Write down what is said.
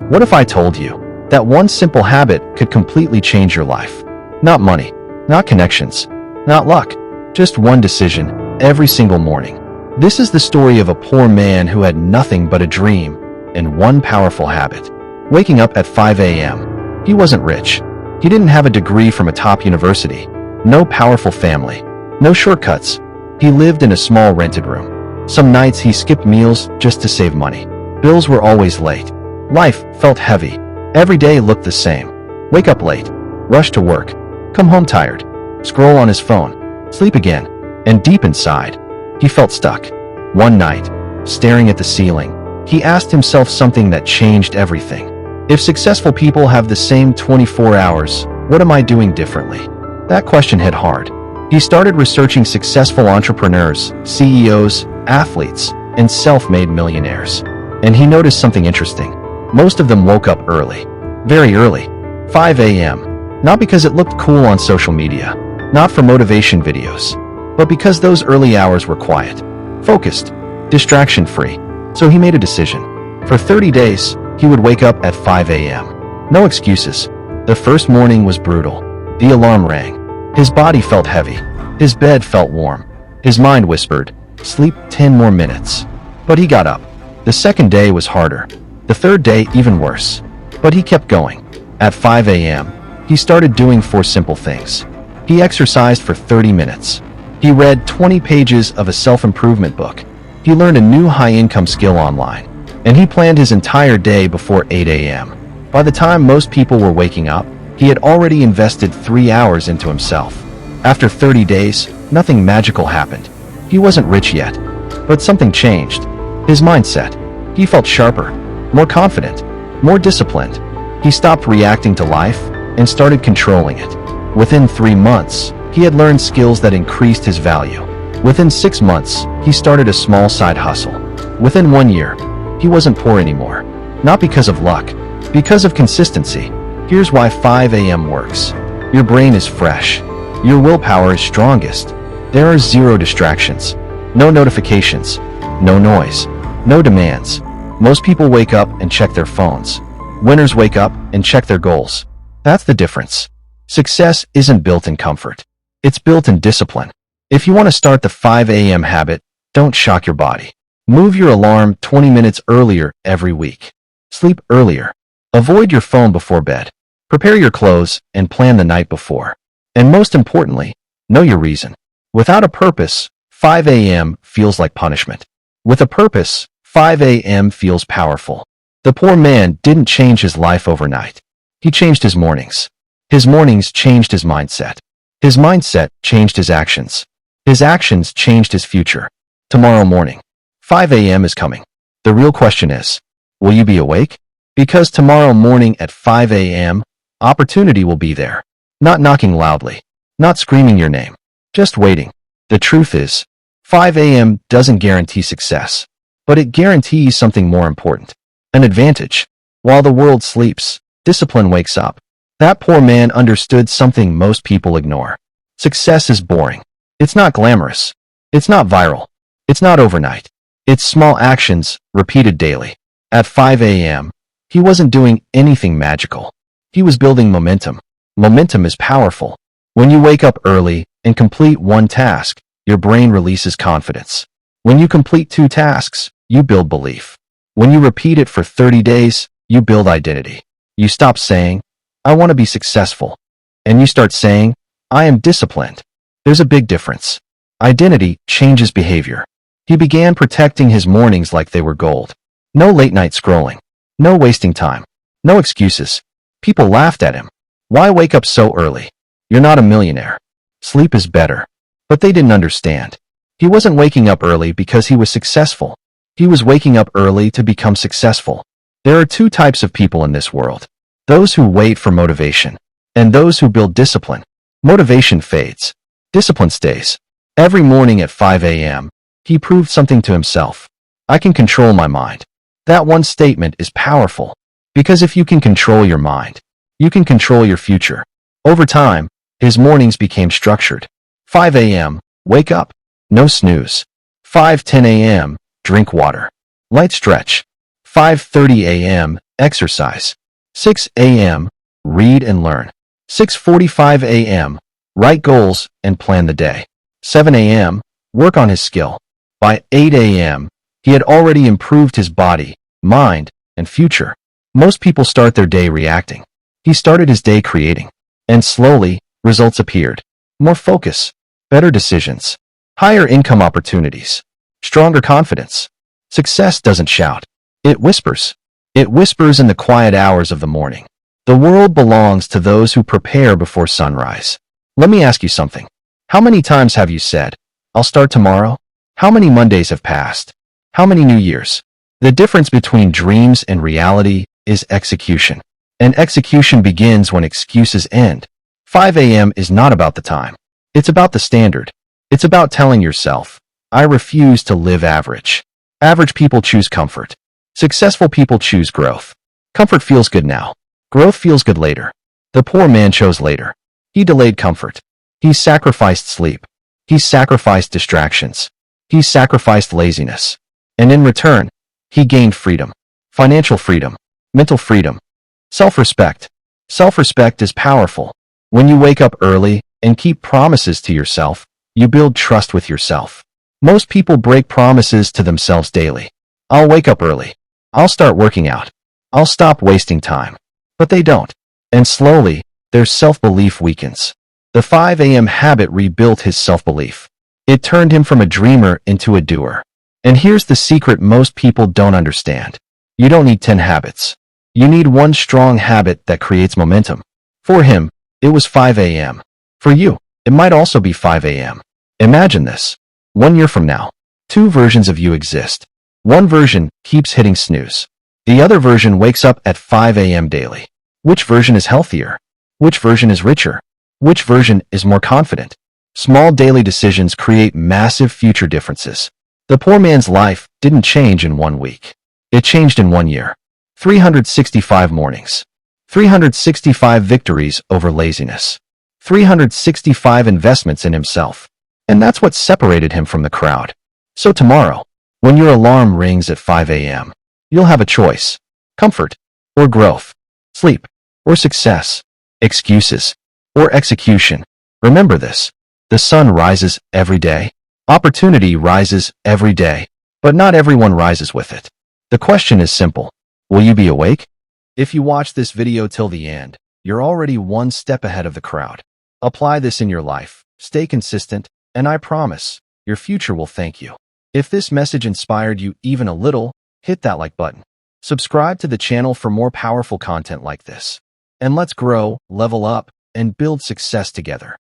What if I told you that one simple habit could completely change your life? Not money, not connections, not luck, just one decision every single morning. This is the story of a poor man who had nothing but a dream and one powerful habit: waking up at 5 a.m. He wasn't rich. He didn't have a degree from a top university. No powerful family. No shortcuts. He lived in a small rented room. Some nights he skipped meals just to save money. Bills were always late. Life felt heavy. Every day looked the same. Wake up late. Rush to work. Come home tired. Scroll on his phone. Sleep again. And deep inside, he felt stuck. One night, staring at the ceiling, he asked himself something that changed everything. If successful people have the same 24 hours, what am I doing differently? That question hit hard. He started researching successful entrepreneurs, CEOs, athletes, and self-made millionaires. And he noticed something interesting. Most of them woke up early. Very early. 5 a.m. Not because it looked cool on social media. Not for motivation videos. But because those early hours were quiet. Focused. Distraction-free. So he made a decision. For 30 days, he would wake up at 5 a.m. No excuses. The first morning was brutal. The alarm rang. His body felt heavy. His bed felt warm. His mind whispered, "Sleep 10 more minutes." But he got up. The second day was harder. The third day even worse. But he kept going. At 5 a.m., he started doing 4 simple things. He exercised for 30 minutes. He read 20 pages of a self-improvement book. He learned a new high-income skill online. And he planned his entire day before 8 a.m. By the time most people were waking up, he had already invested 3 hours into himself. After 30 days, nothing magical happened. He wasn't rich yet. But something changed. His mindset. He felt sharper, more confident, more disciplined. He stopped reacting to life and started controlling it. Within 3 months, he had learned skills that increased his value. Within 6 months, he started a small side hustle. Within 1 year, he wasn't poor anymore. Not because of luck, because of consistency. Here's why 5 a.m. works. Your brain is fresh. Your willpower is strongest. There are 0 distractions. No notifications. No noise. No demands. Most people wake up and check their phones. Winners wake up and check their goals. That's the difference. Success isn't built in comfort. It's built in discipline. If you want to start the 5 a.m. habit, don't shock your body. Move your alarm 20 minutes earlier every week. Sleep earlier. Avoid your phone before bed. Prepare your clothes and plan the night before. And most importantly, know your reason. Without a purpose, 5 a.m. feels like punishment. With a purpose, 5 a.m. feels powerful. The poor man didn't change his life overnight. He changed his mornings. His mornings changed his mindset. His mindset changed his actions. His actions changed his future. Tomorrow morning, 5 a.m. is coming. The real question is, will you be awake? Because tomorrow morning at 5 a.m., opportunity will be there. Not knocking loudly. Not screaming your name. Just waiting. The truth is, 5 a.m. doesn't guarantee success. But it guarantees something more important. An advantage. While the world sleeps, discipline wakes up. That poor man understood something most people ignore. Success is boring. It's not glamorous. It's not viral. It's not overnight. It's small actions, repeated daily. At 5 a.m., he wasn't doing anything magical. He was building momentum. Momentum is powerful. When you wake up early and complete one task, your brain releases confidence. When you complete 2 tasks, you build belief. When you repeat it for 30 days, you build identity. You stop saying, "I want to be successful," and you start saying, "I am disciplined." There's a big difference. Identity changes behavior. He began protecting his mornings like they were gold. No late night scrolling. No wasting time. No excuses. People laughed at him. Why wake up so early? You're not a millionaire. Sleep is better. But they didn't understand. He wasn't waking up early because he was successful. He was waking up early to become successful. There are 2 types of people in this world. Those who wait for motivation, and those who build discipline. Motivation fades. Discipline stays. Every morning at 5 a.m., he proved something to himself. I can control my mind. That one statement is powerful. Because if you can control your mind, you can control your future. Over time, his mornings became structured. 5 a.m., wake up. No snooze. 5:10 a.m., drink water. Light stretch. 5:30 a.m., Exercise. 6 a.m. Read and learn. 6:45 a.m. Write goals and plan the day. 7 a.m. Work on his skill. By 8 a.m., he had already improved his body, mind, and future. Most people start their day reacting. He started his day creating. And slowly, results appeared. More focus, better decisions, higher income opportunities, stronger confidence. Success doesn't shout. It whispers. It whispers in the quiet hours of the morning. The world belongs to those who prepare before sunrise. Let me ask you something. How many times have you said, "I'll start tomorrow"? How many Mondays have passed? How many New Years? The difference between dreams and reality is execution. And execution begins when excuses end. 5 a.m. is not about the time. It's about the standard. It's about telling yourself, "I refuse to live average." Average people choose comfort. Successful people choose growth. Comfort feels good now. Growth feels good later. The poor man chose later. He delayed comfort. He sacrificed sleep. He sacrificed distractions. He sacrificed laziness. And in return, he gained freedom. Financial freedom. Mental freedom. Self-respect. Self-respect is powerful. When you wake up early and keep promises to yourself, you build trust with yourself. Most people break promises to themselves daily. I'll wake up early. I'll start working out. I'll stop wasting time. But they don't. And slowly, their self-belief weakens. The 5 a.m. habit rebuilt his self-belief. It turned him from a dreamer into a doer. And here's the secret most people don't understand. You don't need 10 habits. You need one strong habit that creates momentum. For him, it was 5 a.m. For you, it might also be 5 a.m. Imagine this. 1 year from now, 2 versions of you exist. One version keeps hitting snooze. The other version wakes up at 5 a.m. daily. Which version is healthier? Which version is richer? Which version is more confident? Small daily decisions create massive future differences. The poor man's life didn't change in 1 week. It changed in 1 year. 365 mornings. 365 victories over laziness. 365 investments in himself. And that's what separated him from the crowd. So tomorrow, when your alarm rings at 5 a.m., you'll have a choice. Comfort or growth. Sleep or success. Excuses or execution. Remember this. The sun rises every day. Opportunity rises every day. But not everyone rises with it. The question is simple. Will you be awake? If you watch this video till the end, you're already one step ahead of the crowd. Apply this in your life. Stay consistent, and I promise, your future will thank you. If this message inspired you even a little, hit that like button. Subscribe to the channel for more powerful content like this. And let's grow, level up, and build success together.